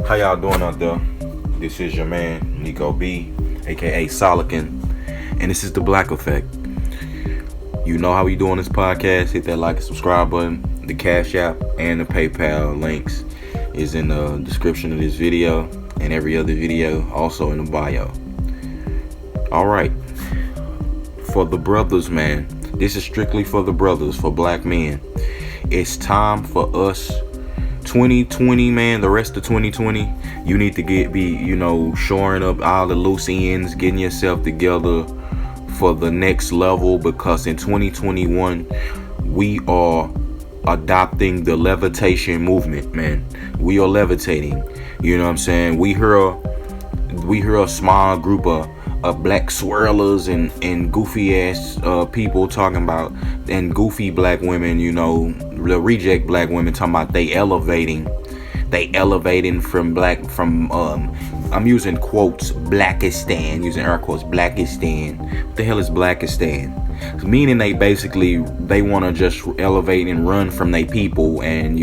How y'all doing out there? This is your man, Nico B, aka Solican, and this is the Black Effect. You know how we do on this podcast. Hit that like and subscribe button. The Cash.app and the PayPal links is in the description of this video and every other video, also in the bio. Alright. For the brothers, man. This is strictly for the brothers, for black men. It's time for us 2020, man, the rest of 2020, you need to be shoring up all the loose ends, getting yourself together for the next level, because in 2021 we are adopting the levitation movement, man. We are levitating. You know what I'm saying? We hear a small group of black swirlers and goofy ass people talking about, and goofy black women, the reject black women talking about they elevating from I'm using quotes, Blackistan, using air quotes, Blackistan. What the hell is Blackistan? Meaning they want to just elevate and run from their people and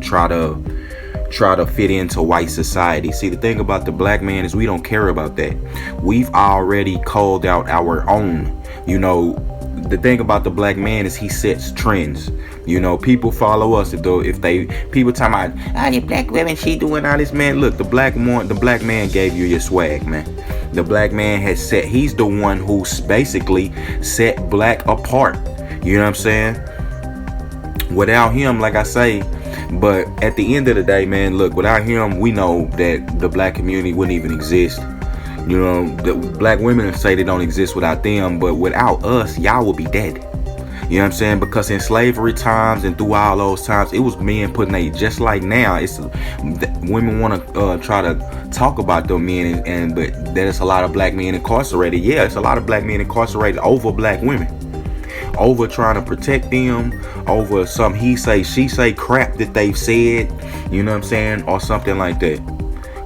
try to fit into white society. See, the thing about the black man is we don't care about that. We've already called out our own. The thing about the black man is he sets trends. People follow us if they people talking about, the black women, she doing all this, man. Look, the black man gave you your swag, man. The black man he's the one who's basically set black apart. You know what I'm saying? Without him, like I say, but at the end of the day, man, look, without him, we know that the black community wouldn't even exist. The black women say they don't exist without them, but without us, y'all will be dead. You know what I'm saying? Because in slavery times and through all those times, it was men putting just like now. It's women want to try to talk about them men, but there's a lot of black men incarcerated. Yeah, it's a lot of black men incarcerated over black women, over trying to protect them, over some he say she say crap that they've said. You know what I'm saying, or something like that.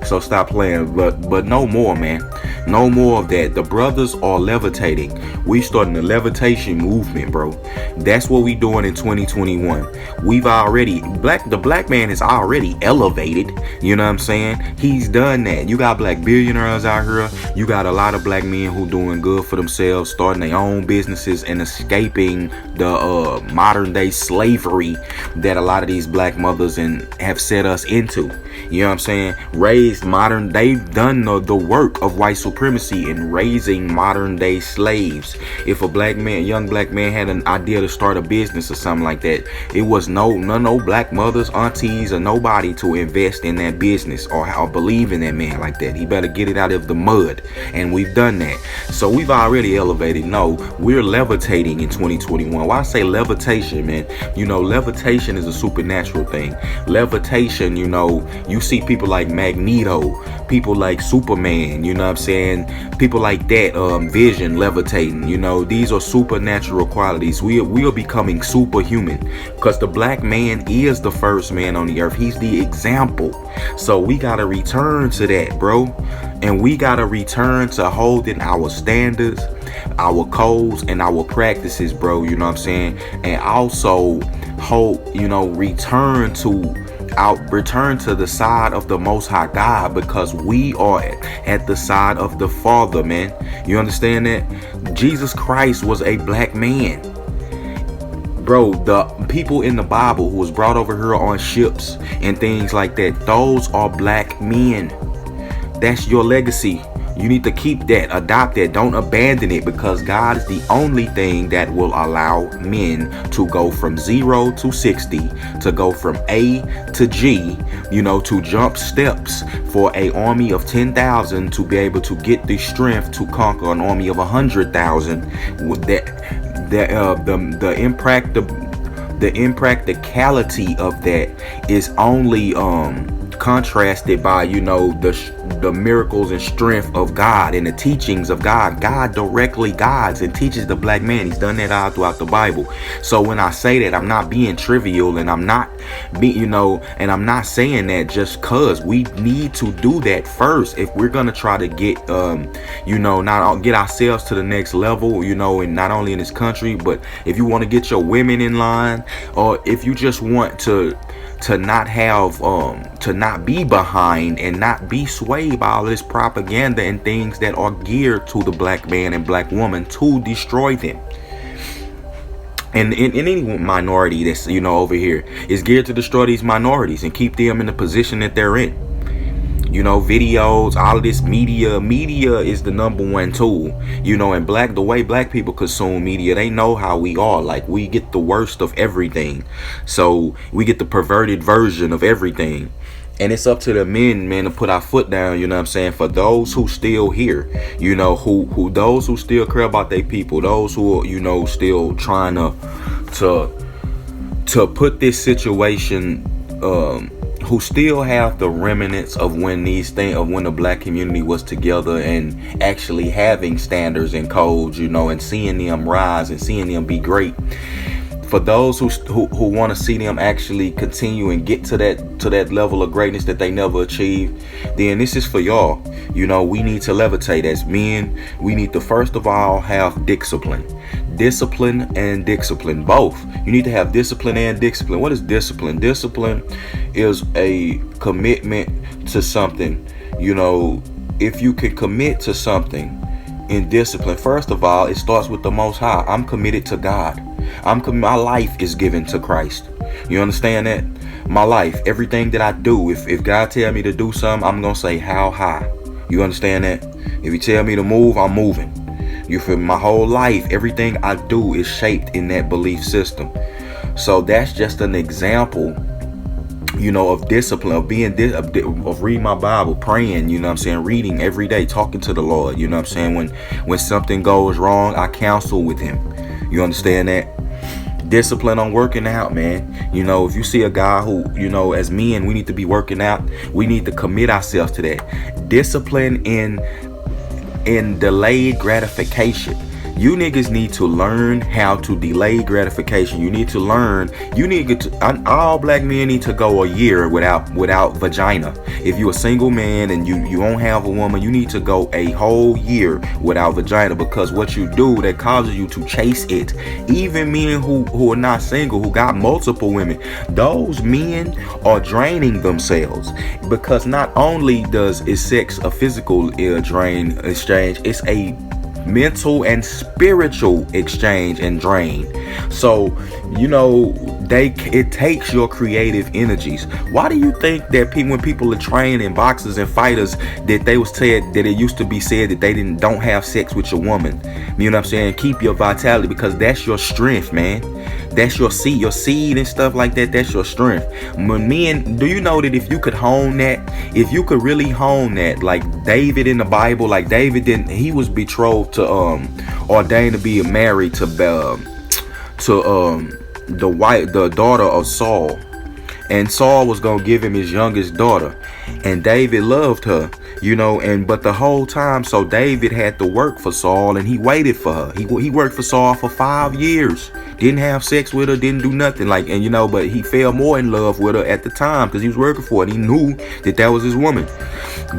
So stop playing, but no more, man. No more of that. The brothers are levitating. We starting the levitation movement, bro. That's what we doing in 2021. The black man is already elevated. You know what I'm saying? He's done that. You got black billionaires out here. You got a lot of black men who doing good for themselves, starting their own businesses and escaping the modern day slavery that a lot of these black mothers have set us into. You know what I'm saying? They've done the work of white supremacy in raising modern day slaves. If a young black man had an idea to start a business or something like that, it was no black mothers, aunties, or nobody to invest in that business or believe in that man like that. He better get it out of the mud. And we've done that. So we've already elevated. No, we're levitating in 2021. Why I say levitation, man? Levitation is a supernatural thing. Levitation, you see people like Magneto, people like Superman, you know what I'm saying? People like that, Vision levitating, these are supernatural qualities. We are becoming superhuman, because the black man is the first man on the earth. He's the example. So we gotta return to that, bro. And we gotta return to holding our standards, our codes, and our practices, bro. You know what I'm saying? And also return to the side of the Most High God, because we are at the side of the Father, man. You understand that? Jesus Christ was a black man, bro. The people in the Bible who was brought over here on ships and things like that, those are black men. That's your legacy. You need to keep that, adopt that, don't abandon it, because God is the only thing that will allow men to go from 0 to 60, to go from A to G, to jump steps for an army of 10,000 to be able to get the strength to conquer an army of 100,000. The impracticality of that is only contrasted by the miracles and strength of God and the teachings of God. God directly guides and teaches the black man. He's done that all throughout the Bible. So when I say that, I'm not being trivial, and I'm not saying that just cause. We need to do that first if we're gonna try to get not get ourselves to the next level, and not only in this country, but if you want to get your women in line, or if you just want to to not have to not be behind and not be swayed by all this propaganda and things that are geared to the black man and black woman to destroy them. And in any minority that's, over here is geared to destroy these minorities and keep them in the position that they're in. Videos, all of this media is the number one tool, and the way black people consume media, they know how we are. Like, we get the worst of everything. So we get the perverted version of everything. And it's up to the men, man, to put our foot down, for those who still here, who those who still care about their people, those who are, still trying to put this situation, who still have the remnants of when the black community was together and actually having standards and codes, and seeing them rise and seeing them be great. For those who want to see them actually continue and get to that level of greatness that they never achieved, then this is for y'all. We need to levitate as men. We need to first of all have discipline and discipline, both. You need to have discipline and discipline. What is discipline? Discipline is a commitment to something. If you can commit to something in discipline, first of all, it starts with the Most High. I'm committed to God. My life is given to Christ. You understand that? My life, everything that I do, if God tell me to do something, I'm gonna say how high. You understand that? If He tell me to move, I'm moving. You feel me? My whole life, everything I do is shaped in that belief system. So that's just an example, of discipline, of being of reading my Bible, praying, reading every day, talking to the Lord. When something goes wrong, I counsel with Him. You understand that? Discipline on working out, man. If you see a guy who, as men, we need to be working out. We need to commit ourselves to that. Discipline in delayed gratification. You niggas need to learn how to delay gratification. All black men need to go a year without vagina. If you're a single man and you won't have a woman, you need to go a whole year without vagina, because what you do, that causes you to chase it. Even men who are not single, who got multiple women, those men are draining themselves, because not only is sex a physical exchange, it's a mental and spiritual exchange and drain. So it takes your creative energies. Why do you think that when people are training boxers and fighters, that they was said that it used to be said that they don't have sex with your woman? Keep your vitality, because that's your strength, man. That's your seed and stuff like that. That's your strength. When men, do you know that if you could really hone that, like David in the Bible, like David he was betrothed to ordained to be married to the daughter of Saul, and Saul was gonna give him his youngest daughter, and David loved her, but the whole time, so David had to work for Saul, and he waited for her. He worked for Saul for 5 years, didn't have sex with her, didn't do nothing, but he fell more in love with her at the time because he was working for her, and he knew that was his woman.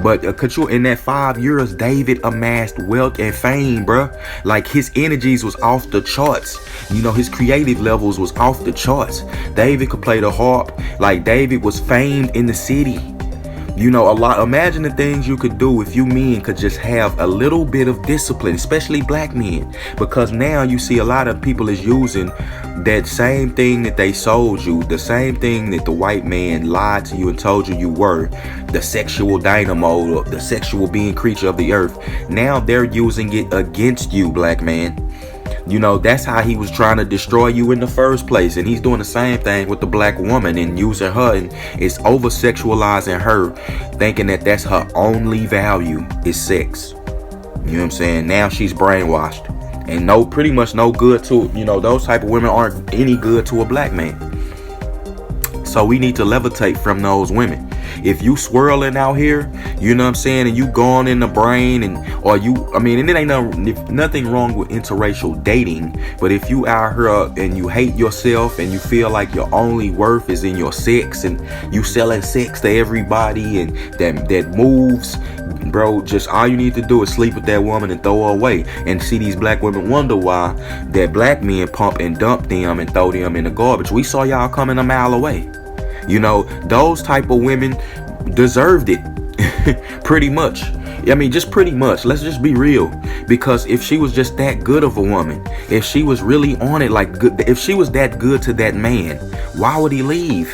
But in that 5 years, David amassed wealth and fame, bruh. Like, his energies was off the charts. His creative levels was off the charts. David could play the harp. Like, David was famed in the city. Imagine the things you could do if you men could just have a little bit of discipline, especially black men. Because now you see a lot of people is using that same thing that they sold you, the same thing that the white man lied to you and told you were, the sexual dynamo, the sexual being creature of the earth. Now they're using it against you, black man. That's how he was trying to destroy you in the first place. And he's doing the same thing with the black woman and using her, and it's over sexualizing her, thinking that that's her only value is sex. Now she's brainwashed and pretty much no good to, those type of women aren't any good to a black man. So we need to levitate from those women. If you swirling out here, and you going in the brain, and it ain't nothing wrong with interracial dating, but if you out here and you hate yourself and you feel like your only worth is in your sex, and you selling sex to everybody, and that moves, bro, just all you need to do is sleep with that woman and throw her away. And see these black women wonder why that black men pump and dump them and throw them in the garbage. We saw y'all coming a mile away. You know, those type of women deserved it. Pretty much. I mean, just pretty much. Let's just be real. Because if she was just that good of a woman, if she was really on it, like good, if she was that good to that man, why would he leave?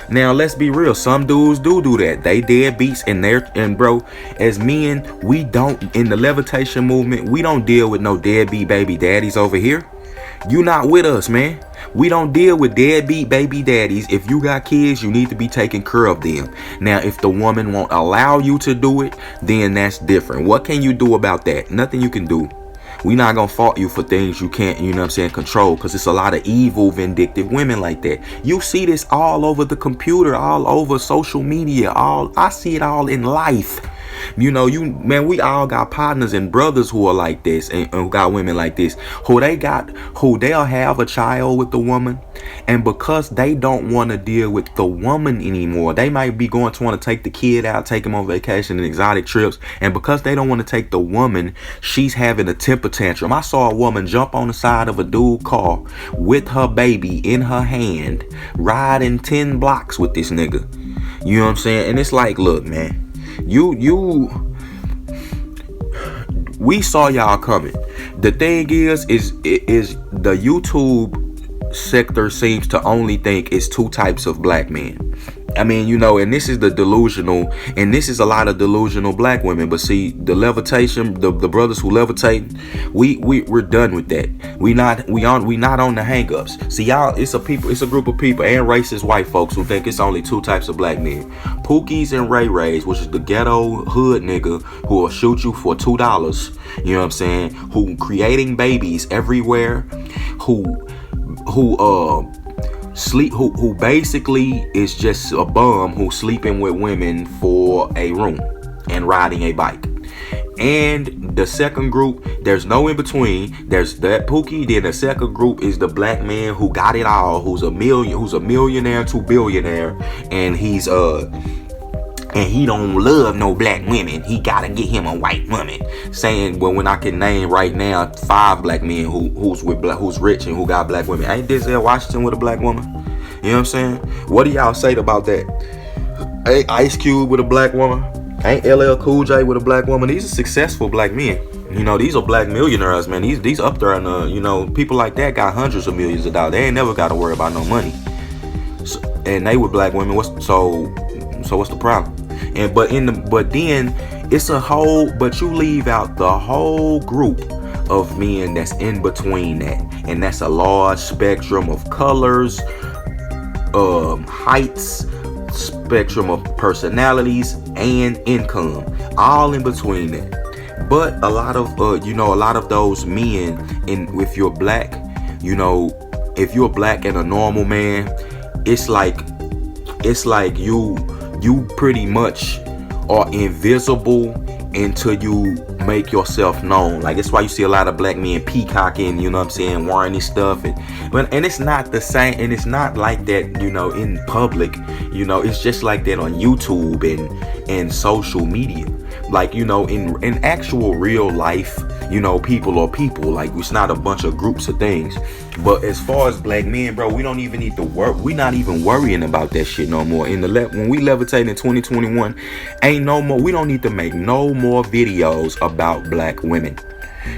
Now, let's be real. Some dudes do that. They deadbeats, and bro, as men, we don't, in the Levitation movement, we don't deal with no deadbeat baby daddies over here. You not with us, man. We don't deal with deadbeat baby daddies. If you got kids, you need to be taking care of them. Now, if the woman won't allow you to do it, then that's different. What can you do about that? Nothing you can do. We not gonna fault you for things you can't, you know what I'm saying, control, because it's a lot of evil, vindictive women like that. You see this all over the computer, all over social media, I see it all in life. You know, we all got partners and brothers who are like this, and who got women like this, who they'll have a child with the woman, and because they don't want to deal with the woman anymore, they might be going to want to take the kid out, take him on vacation and exotic trips, and because they don't want to take the woman, she's having a temper tantrum. I saw a woman jump on the side of a dude's car with her baby in her hand, riding 10 blocks with this nigga. You know what I'm saying? And it's like, look, man, we saw y'all coming. The thing is the YouTube sector seems to only think it's two types of black men. I mean, you know, and this is the delusional, and this is a lot of delusional black women. But see, the levitation, the brothers who levitate, we're done with that. We not on the hang-ups. See, y'all, it's a group of people and racist white folks who think it's only two types of black men. Pookies and Ray Rays, which is the ghetto hood nigga who will shoot you for $2. You know what I'm saying? Who creating babies everywhere, who basically is just a bum who's sleeping with women for a room and riding a bike. And the second group, there's no in between. There's that Pookie. Then the second group is the black man who got it all, who's a millionaire to billionaire, and he don't love no black women. He gotta get him a white woman. Saying, well, when I can name right now 5 black men who's rich and who got black women. Ain't Denzel Washington with a black woman? You know what I'm saying? What do y'all say about that? Ain't Ice Cube with a black woman? Ain't LL Cool J with a black woman? These are successful black men. You know, these are black millionaires, man. These up there, and you know, people like that got hundreds of millions of dollars. They ain't never got to worry about no money. So, and they with black women. So what's the problem? But then it's a whole, but you leave out the whole group of men that's in between that, and that's a large spectrum of colors, heights, spectrum of personalities, and income, all in between that. But a lot of those men, if you're black, you know, if you're black and a normal man, it's like you pretty much are invisible until you make yourself known. Like, that's why you see a lot of black men peacocking, you know what I'm saying, wearing this stuff, and it's not the same, and it's not like that, you know, in public. You know, it's just like that on YouTube and social media. Like, you know, in actual real life, you know, people are people. Like, it's not a bunch of groups of things. But as far as black men, bro, we don't even need to work. We're not even worrying about that shit no more. When we levitate in 2021, ain't no more. We don't need to make no more videos about black women.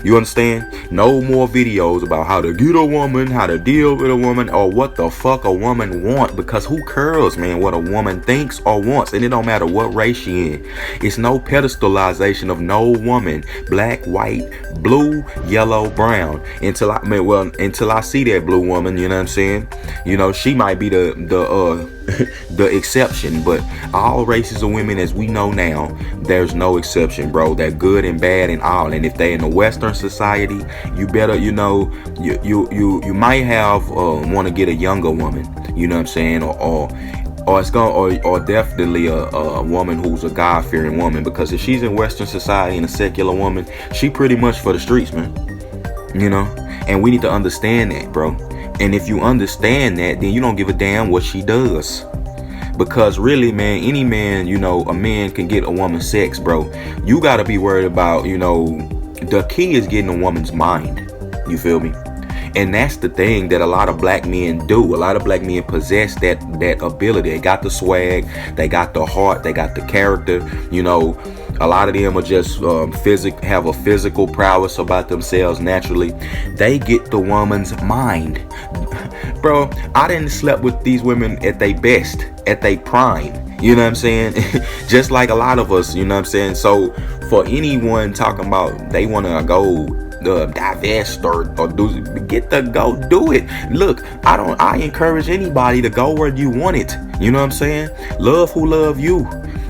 You understand? No more videos about how to get a woman, how to deal with a woman, or what the fuck a woman want. Because who cares, man, what a woman thinks or wants? And it don't matter what race she in. It's no pedestalization of no woman, black, white, blue, yellow, brown. Until I see that blue woman, you know what I'm saying? You know, she might be the exception, but all races of women, as we know now, there's no exception, bro. They're good and bad and all. And if they in the Western society, you better, you know, you might have want to get a younger woman, you know what I'm saying, or definitely a woman who's a God-fearing woman, because if she's in Western society and a secular woman, she pretty much for the streets, man. You know, and we need to understand that, bro. And if you understand that, then you don't give a damn what she does. Because really, man, any man, you know, a man can get a woman sex, bro. You got to be worried about, you know, the key is getting a woman's mind. You feel me? And that's the thing that a lot of black men do. A lot of black men possess that ability. They got the swag, they got the heart, they got the character. You know, a lot of them are just have a physical prowess about themselves naturally. They get the woman's mind. Bro, I didn't slept with these women at their best, at their prime. You know what I'm saying? Just like a lot of us, you know what I'm saying? So for anyone talking about they want to go divest or do it. Look, I encourage anybody to go where you want it. You know what I'm saying? Love who love you.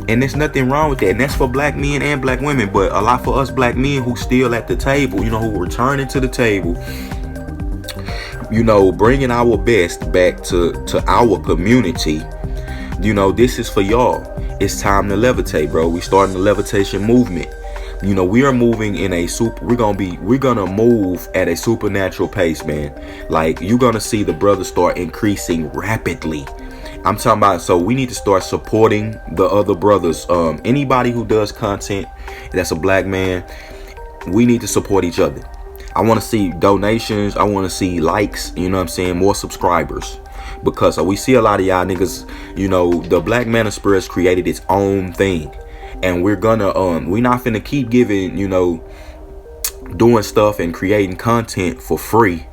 And there's nothing wrong with that. And that's for black men and black women. But a lot for us black men who still at the table, you know, who returning to the table, you know, bringing our best back to our community. You know, this is for y'all. It's time to levitate, bro. We starting the levitation movement. You know, we are moving in we're gonna move at a supernatural pace, man. Like, you're gonna see the brothers start increasing rapidly. I'm talking about, so we need to start supporting the other brothers. Anybody who does content that's a black man, we need to support each other. I want to see donations. I want to see likes, you know what I'm saying? More subscribers. Because we see a lot of y'all niggas, you know, the Black Manosphere has created its own thing. And we're not finna keep giving, you know, doing stuff and creating content for free.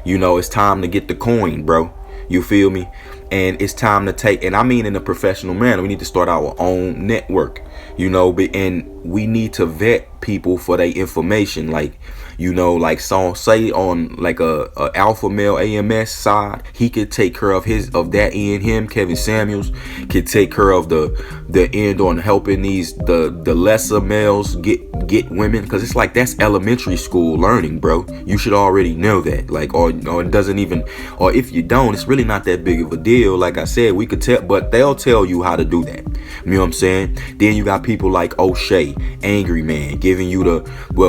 You know, it's time to get the coin, bro. You feel me? And it's time to take, and I mean in a professional manner, we need to start our own network, you know, and we need to vet people for their information. Like, you know, like say on like a alpha male AMS side, he could take care of that end. Him, Kevin Samuels, could take care of the end on helping the lesser males get women, because it's like that's elementary school learning, bro. You should already know that. Like, or it doesn't even, or if you don't, it's really not that big of a deal. Like I said, we could tell, but they'll tell you how to do that. You know what I'm saying? Then you got people like O'Shea, Angry Man, giving you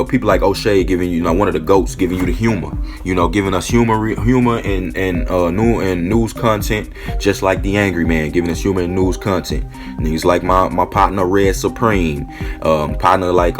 people like O'Shea giving you, one of the goats, giving you the humor, you know, giving us humor and news content, just like the Angry Man giving us humor and news content. And he's like my partner Red Supreme, partner like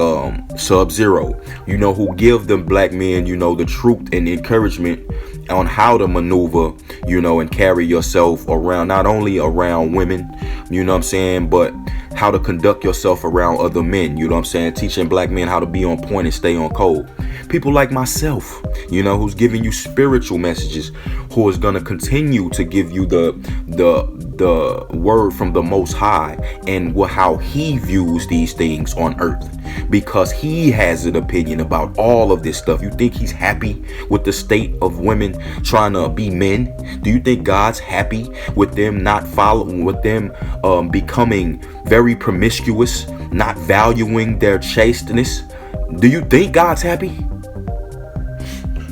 Sub-Zero, you know, who give them black men, you know, the truth and encouragement on how to maneuver, you know, and carry yourself around, not only around women, you know what I'm saying, but how to conduct yourself around other men, you know what I'm saying, teaching black men how to be on point and stay on code. People like myself, you know, who's giving you spiritual messages, who is going to continue to give you the word from the Most High and how he views these things on earth, because he has an opinion about all of this stuff. You think he's happy with the state of women trying to be men? Do you think God's happy with them not following, with them becoming very promiscuous, not valuing their chasteness? Do you think God's happy?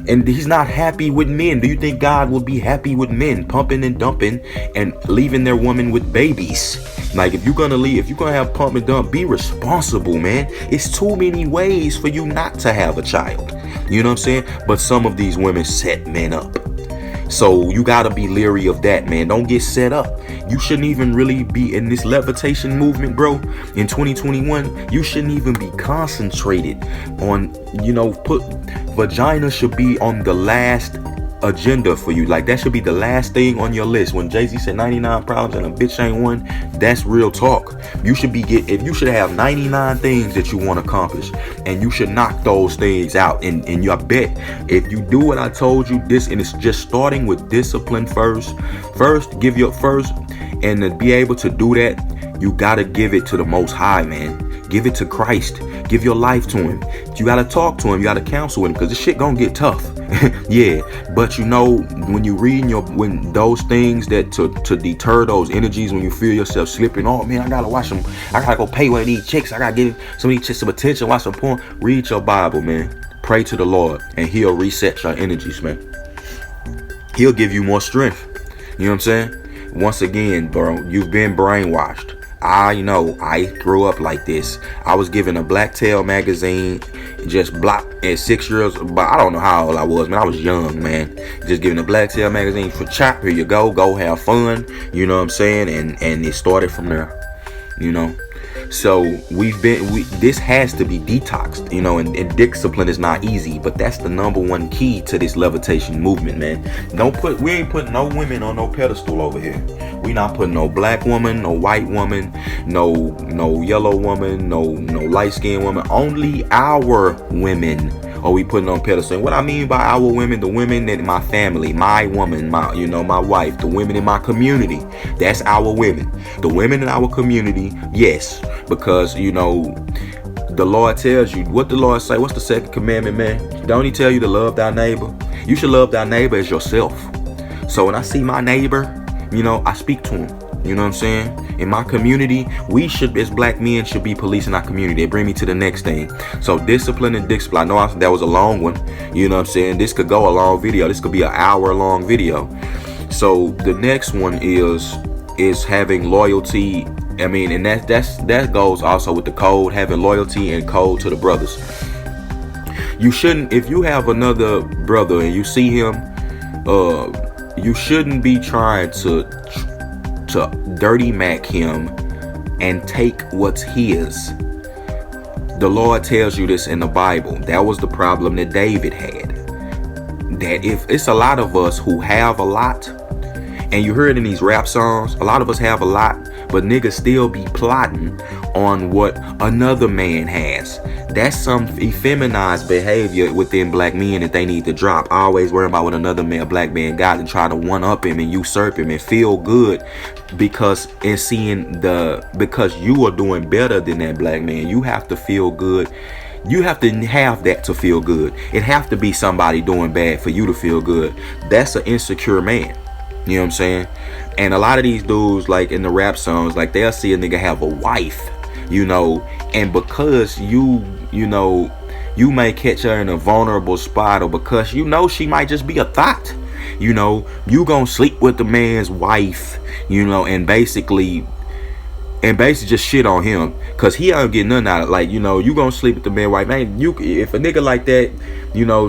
And he's not happy with men. Do you think God will be happy with men pumping and dumping and leaving their woman with babies? Like, if you're gonna have pump and dump, be responsible, man. It's too many ways for you not to have a child. You know what I'm saying? But some of these women set men up. So you gotta be leery of that, man. Don't get set up. You shouldn't even really be in this levitation movement, bro. In 2021, you shouldn't even be concentrated on, you know, vagina should be on the last agenda for you. Like, that should be the last thing on your list. When Jay-Z said 99 problems and a bitch ain't one, that's real talk. You should have 99 things that you want to accomplish, and you should knock those things out. And I bet if you do what I told you, and it's just starting with discipline first, give your first, and to be able to do that, you gotta give it to the Most High, man. Give it to Christ. Give your life to him. You gotta talk to him. You gotta counsel with him, because this shit gonna get tough. Yeah, but you know, when you read when those things that to deter those energies, when you feel yourself slipping, oh man, I gotta watch them. I gotta go pay one of these chicks. I gotta give some of these chicks some attention. Watch some porn. Read your Bible, man. Pray to the Lord, and he'll reset your energies, man. He'll give you more strength. You know what I'm saying? Once again, bro, you've been brainwashed. I know, I grew up like this. I was given a Blacktail magazine, just blocked at 6 years, but I don't know how old I was, man. I was young, man. Just given a Blacktail magazine for chop. Here you go have fun. You know what I'm saying? And it started from there. you know. So this has to be detoxed, you know, and discipline is not easy, but that's the number one key to this levitation movement, man. We ain't putting no women on no pedestal over here. We not putting no black woman, no white woman, no yellow woman, no light skinned woman. Only our women are we putting on pedestal. And what I mean by our women, the women in my family, my woman, my wife, the women in my community, that's our women. The women in our community, yes, because the Lord tells you what the Lord say. What's the second commandment, man? Don't he tell you to love thy neighbor? You should love thy neighbor as yourself. So when I see my neighbor, I speak to him. You know what I'm saying? In my community, we should, as black men, should be policing our community. They bring me to the next thing. So discipline and discipline. I know that was a long one. You know what I'm saying? This could go a long video. This could be an hour-long video. So the next one is having loyalty. I mean, and that goes also with the code, having loyalty and code to the brothers. You shouldn't, if you have another brother and you see him, you shouldn't be trying to dirty mac him and take what's his. The Lord tells you this in the Bible. That was the problem that David had. That if it's a lot of us who have a lot, and you heard in these rap songs, a lot of us have a lot, but niggas still be plotting on what another man has. That's some effeminized behavior within black men that they need to drop. Always worrying about what another black man got and try to one up him and usurp him and feel good because you are doing better than that black man. You have to feel good. You have to have that to feel good. It have to be somebody doing bad for you to feel good. That's an insecure man. You know what I'm saying? And a lot of these dudes, like in the rap songs, like they'll see a nigga have a wife, and because you may catch her in a vulnerable spot, or because she might just be a thought, you gonna sleep with the man's wife, and basically just shit on him because he ain't getting nothing out of it. Like, you gonna sleep with the man's wife, man. If a nigga like that,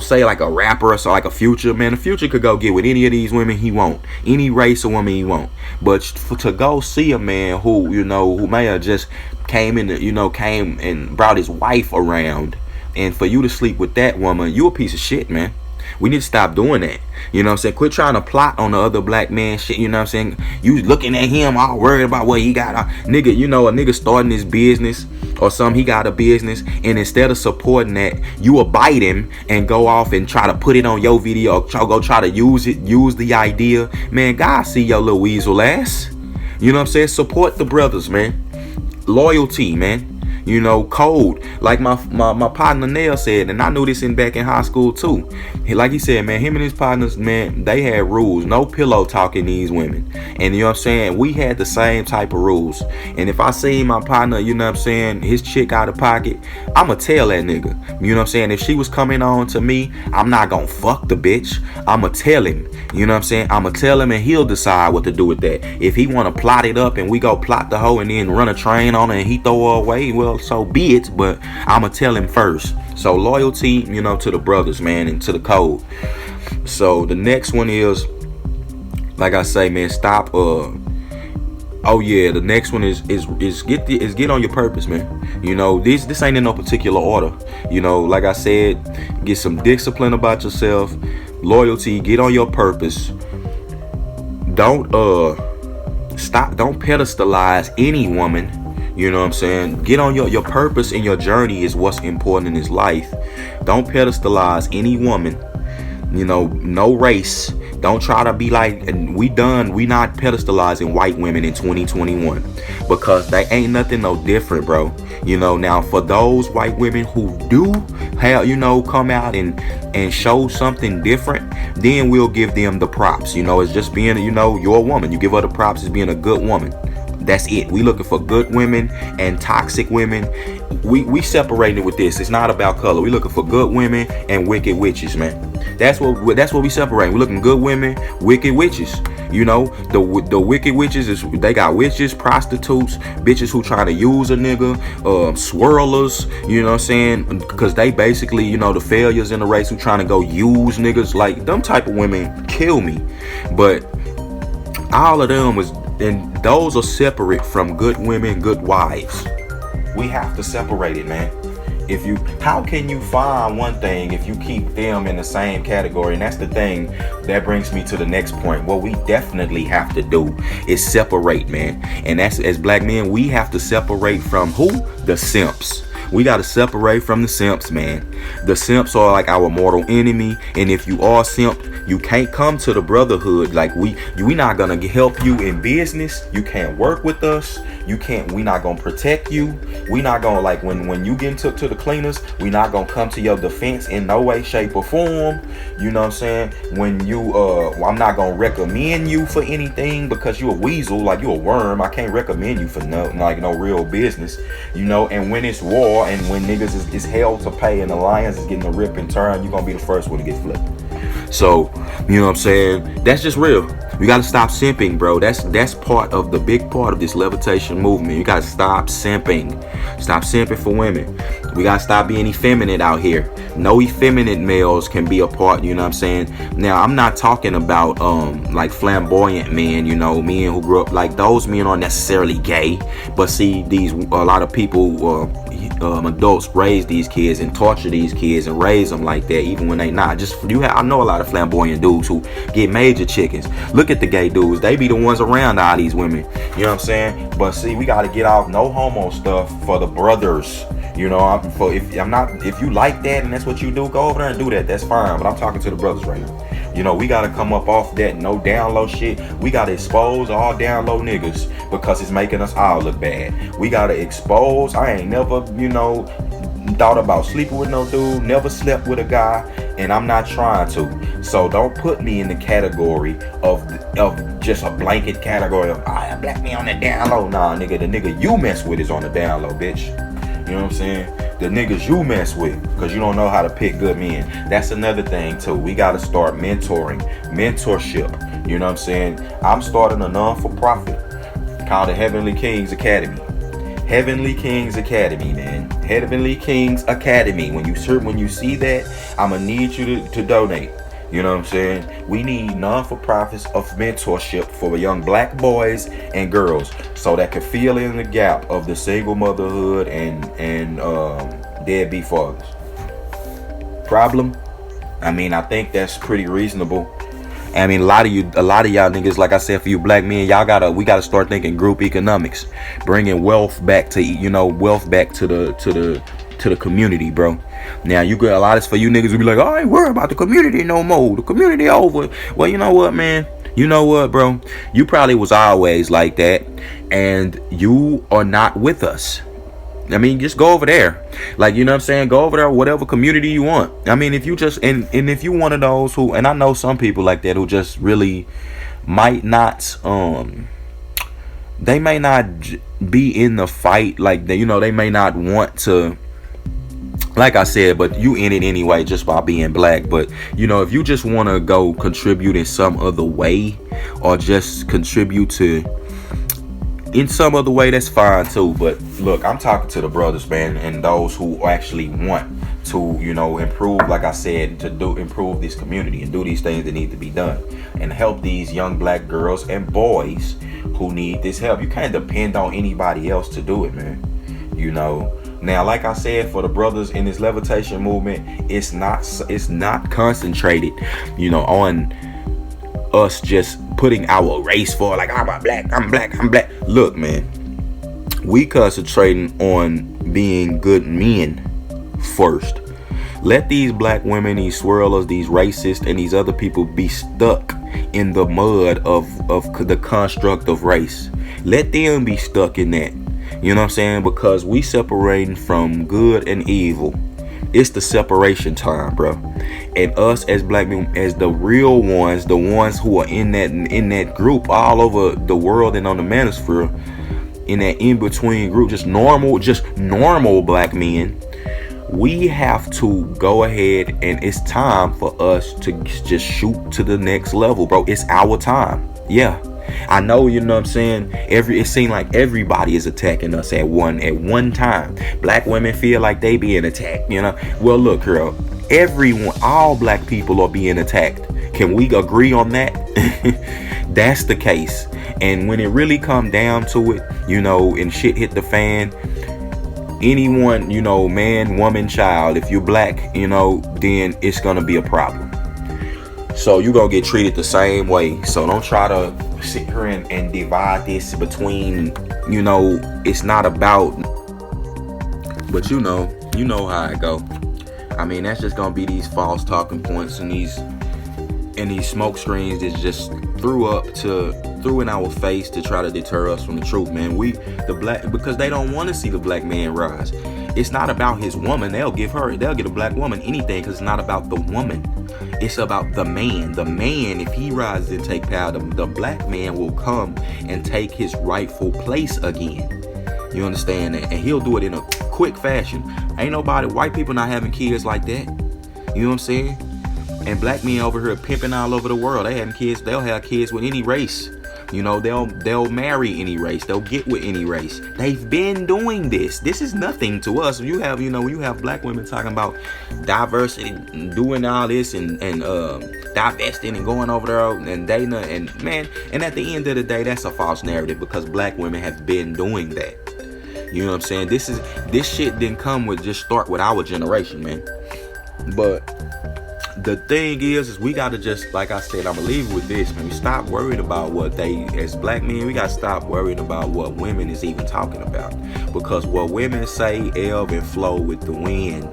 say like a rapper or so, like a Future, man, the Future could go get with any of these women he want, any race of woman he want. But to go see a man who may have just came and brought his wife around, and for you to sleep with that woman, you a piece of shit, man. We need to stop doing that. You know what I'm saying? Quit trying to plot on the other black man shit. You know what I'm saying? You looking at him all worried about what he got. Nigga, a nigga starting his business or something. He got a business. And instead of supporting that, you abide him and go off and try to put it on your video. Go try to use the idea. Man, God see your little weasel ass. You know what I'm saying? Support the brothers, man. Loyalty, man. Code. Like my partner Nail said, and I knew this back in high school too. Like he said, man, him and his partners, man, they had rules. No pillow talking these women. And you know what I'm saying? We had the same type of rules. And if I see my partner, his chick out of pocket, I'ma tell that nigga. You know what I'm saying? If she was coming on to me, I'm not gonna fuck the bitch. I'ma tell him. You know what I'm saying? I'ma tell him and he'll decide what to do with that. If he wanna plot it up and we go plot the hoe and then run a train on her and he throw her away, well, so be it, but I'ma tell him first. So loyalty, to the brothers, man, and to the code. So the next one is, like I say, man, stop. The next one is get on your purpose, man. This ain't in no particular order. Like I said, get some discipline about yourself, loyalty, get on your purpose. Don't pedestalize any woman. You know what I'm saying? Get on your purpose, and your journey is what's important in his life. Don't pedestalize any woman. No race. Don't try to be like, and we not pedestalizing white women in 2021 because they ain't nothing no different, bro. Now for those white women who do have, come out and show something different, then we'll give them the props. It's just being, your woman. You give her the props as being a good woman. That's it. We looking for good women and toxic women. We separating it with this. It's not about color. We looking for good women and wicked witches, man. That's what we separating. We looking good women, wicked witches. The wicked witches they got witches, prostitutes, bitches who trying to use a nigga, swirlers. You know what I'm saying? Because they basically, the failures in the race who trying to go use niggas. Like them type of women kill me. But all of them was And those are separate from good women, good wives. We have to separate it, man. How can you find one thing if you keep them in the same category? And that's the thing that brings me to the next point. What we definitely have to do is separate, man. And that's, as black men, we have to separate from who? The simps. We got to separate from the simps, man. The simps are like our mortal enemy. And if you are simp, you can't come to the brotherhood. Like we not going to help you in business. You can't work with us. We not going to protect you. We not going to, like, when you get took to the cleaners, we not going to come to your defense in no way, shape, or form. You know what I'm saying? When I'm not going to recommend you for anything because you a weasel, like you a worm. I can't recommend you for no real business, you know. And when it's war, and when niggas is held to pay and the lions is getting a rip and turn, you're gonna be the first one to get flipped. So, you know what I'm saying? That's just real. We gotta stop simping, bro. That's part of the big part of this levitation movement. You gotta stop simping. Stop simping for women. We gotta stop being effeminate out here. No effeminate males can be a part, you know what I'm saying? Now, I'm not talking about like flamboyant men, you know, men who grew up, like those men aren't necessarily gay. But see, a lot of people, adults raise these kids and torture these kids and raise them like that, even when they not. I know a lot of flamboyant dudes who get major chickens. Look at the gay dudes; they be the ones around all these women. You know what I'm saying? But see, we got to get off no homo stuff for the brothers. You know, if you like that and that's what you do, go over there and do that. That's fine. But I'm talking to the brothers right now. You know, we got to come up off that no down low shit. We got to expose all down low niggas because it's making us all look bad. We got to expose. I ain't never, thought about sleeping with no dude, never slept with a guy, and I'm not trying to. So don't put me in the category of just a blanket category of, black me on the down low. Nah, nigga, the nigga you mess with is on the down low, bitch. You know what I'm saying? The niggas you mess with, because you don't know how to pick good men. That's another thing too. We got to start mentorship. You know what I'm saying? I'm starting a non-for-profit called the Heavenly Kings Academy. Heavenly Kings Academy, man. Heavenly Kings Academy. When you see that, I'm gonna need you to donate. You know what I'm saying? We need non-for-profits of mentorship for young black boys and girls, so that can fill in the gap of the single motherhood and deadbeat fathers. Problem? I mean, I think that's pretty reasonable. I mean, a lot of y'all niggas, like I said, for you black men, we gotta start thinking group economics, bringing wealth back to the community, bro. Now you got a lot of for you niggas who be like, I ain't worried about the community no more. The community over. Well, you know what, man? You know what, bro? You probably was always like that, and you are not with us. I mean, just go over there. Like, you know what I'm saying? Go over there, whatever community you want. I mean, if you just, and if you one of those who, and I know some people like that who just really might not, they may not be in the fight. Like, they may not want to, like I said, but you in it anyway just by being black. But, if you just want to go contribute in some other way, or just contribute to in some other way, that's fine too. But look, I'm talking to the brothers, man, and those who actually want to, improve, like I said, improve this community and do these things that need to be done and help these young black girls and boys who need this help. You can't depend on anybody else to do it, man. Now, like I said, for the brothers in this levitation movement, it's not concentrated, on us just putting our race for, like, I'm black. Look, man, we concentrating on being good men first. Let these black women, these swirlers, these racists, and these other people be stuck in the mud of the construct of race. Let them be stuck in that. You know what I'm saying? Because we separating from good and evil. It's the separation time, bro. And us as black men, as the real ones, the ones who are in that group all over the world and on the manosphere, in that in-between group, just normal black men, we have to go ahead, and it's time for us to just shoot to the next level, bro. It's our time. Yeah. I know, you know what I'm saying? It seems like everybody is attacking us at one time. Black women feel like they being attacked, Well, look, girl, all black people are being attacked. Can we agree on that? That's the case. And when it really come down to it, you know, and shit hit the fan, anyone, you know, man, woman, child, if you're black, you know, then it's gonna be a problem. So you gonna get treated the same way. So don't try to sit here and divide this between, you know, it's not about, but you know how it go. I mean, that's just gonna be these false talking points and these smoke screens that just threw in our face to try to deter us from the truth, man. Because they don't want to see the black man rise. It's not about his woman. They'll get a black woman anything, because it's not about the woman. It's about the man. The man, if he rises and take power, the black man will come and take his rightful place again. You understand that? And he'll do it in a quick fashion. Ain't nobody, white people not having kids like that. You know what I'm saying? And black men over here pimping all over the world. They having kids. They'll have kids with any race. You know, they'll marry any race. They'll get with any race. They've been doing this. This is nothing to us. You have, you know, when you have black women talking about diversity, doing all this and divesting and going over there and dating, and man, and at the end of the day, that's a false narrative, because black women have been doing that. You know what I'm saying? This shit didn't come with just start with our generation, man. But the thing is we gotta just, like I said, I'm gonna leave it with this, man. We stop worried about what as black men, we gotta stop worried about what women is even talking about. Because what women say ebb and flow with the wind.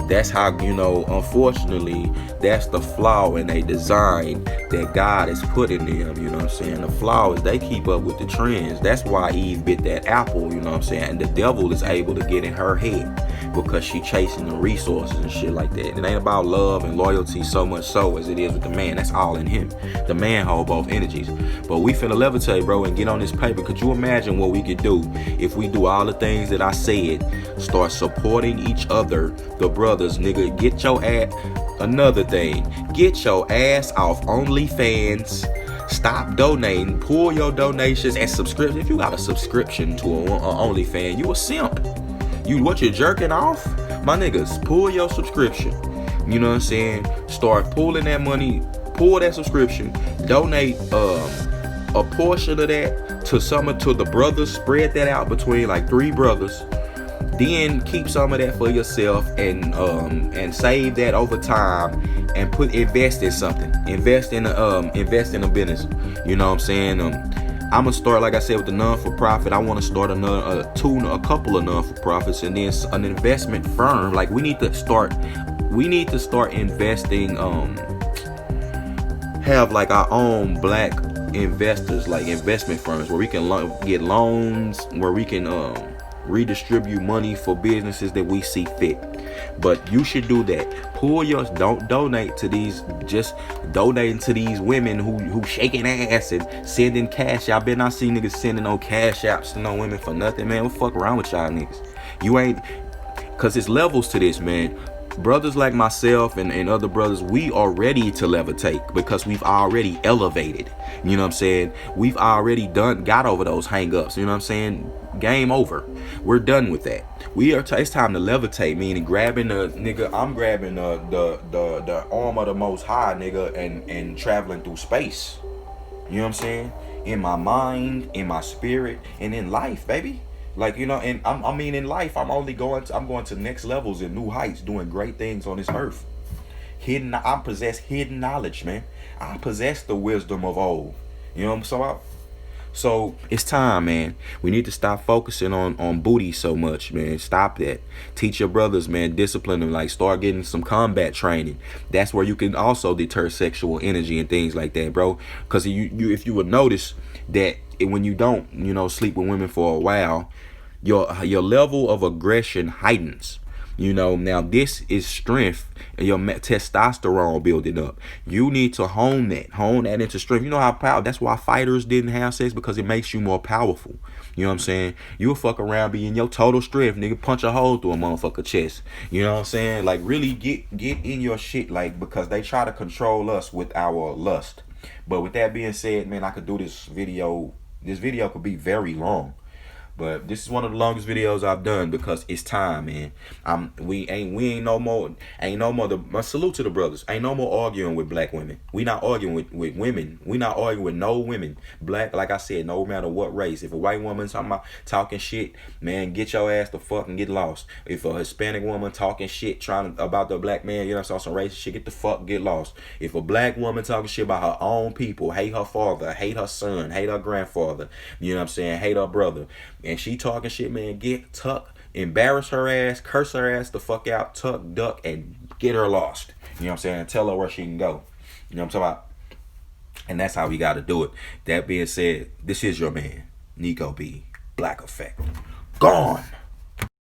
That's how, you know, unfortunately, that's the flaw in a design that God has put in them. You know what I'm saying? The flaw is they keep up with the trends. That's why Eve bit that apple, you know what I'm saying? And the devil is able to get in her head, because she chasing the resources and shit like that. It ain't about love and loyalty so much so as it is with the man. That's all in him. The man hold both energies. But we finna levitate, bro, and get on this paper. Could you imagine what we could do if we do all the things that I said? Start supporting each other, the brothers, nigga. Get your ass. Another thing, get your ass off OnlyFans. Stop donating. Pull your donations and subscription. If you got a subscription to a OnlyFans, you a simp. You're jerking off? My niggas, pull your subscription. You know what I'm saying? Start pulling that money, pull that subscription, donate a portion of that to the brothers, spread that out between like 3 brothers. Then keep some of that for yourself and save that over time and invest in something. Invest in a business. You know what I'm saying? I'm gonna start, like I said, with the non-for-profit. I want to start a couple of non-for-profits, and then an investment firm. Like we need to start investing. Have like our own black investors, like investment firms, where we can get loans, where we can redistribute money for businesses that we see fit. But you should do that. Don't donate to these, just donating to these women who shaking ass and sending cash. I bet not see niggas sending no cash apps to no women for nothing, man. What the fuck around with y'all niggas? You ain't, cause it's levels to this, man. Brothers like myself and other brothers, we are ready to levitate because we've already elevated. You know what I'm saying? We've already got over those hang-ups. You know what I'm saying? Game over. We're done with that. It's time to levitate, meaning grabbing the nigga. I'm grabbing the arm of the Most High, nigga, and traveling through space. You know what I'm saying? In my mind, in my spirit, and in life, baby. Like, you know, and in life, I'm going to next levels and new heights, doing great things on this earth. I possess hidden knowledge, man. I possess the wisdom of old. You know what I'm saying? So it's time, man. We need to stop focusing on booty so much, man. Stop that. Teach your brothers, man. Discipline them. Like, start getting some combat training. That's where you can also deter sexual energy and things like that, bro. Because if you would notice that when you don't, you know, sleep with women for a while, your level of aggression heightens. You know, now this is strength and your testosterone building up. You need to hone that into strength. You know how powerful, that's why fighters didn't have sex, because it makes you more powerful. You know what I'm saying? You'll fuck around being your total strength, nigga, punch a hole through a motherfucker chest. You know what I'm saying? Like, really get in your shit, like, because they try to control us with our lust. But with that being said, man, I could do this video. This video could be very long. But this is one of the longest videos I've done because it's time, man. We ain't no more. My salute to the brothers. Ain't no more arguing with black women. We not arguing with women. We not arguing with no women. Black, like I said, no matter what race. If a white woman talking shit, man, get your ass the fuck and get lost. If a Hispanic woman talking shit about the black man, you know, some racist shit, get the fuck, get lost. If a black woman talking shit about her own people, hate her father, hate her son, hate her grandfather, you know what I'm saying, hate her brother, and she talking shit, man, get tuck, embarrass her ass, curse her ass the fuck out, tuck, duck, and get her lost. You know what I'm saying? Tell her where she can go. You know what I'm talking about? And that's how we got to do it. That being said, this is your man, Nico B. Black Effect. Gone.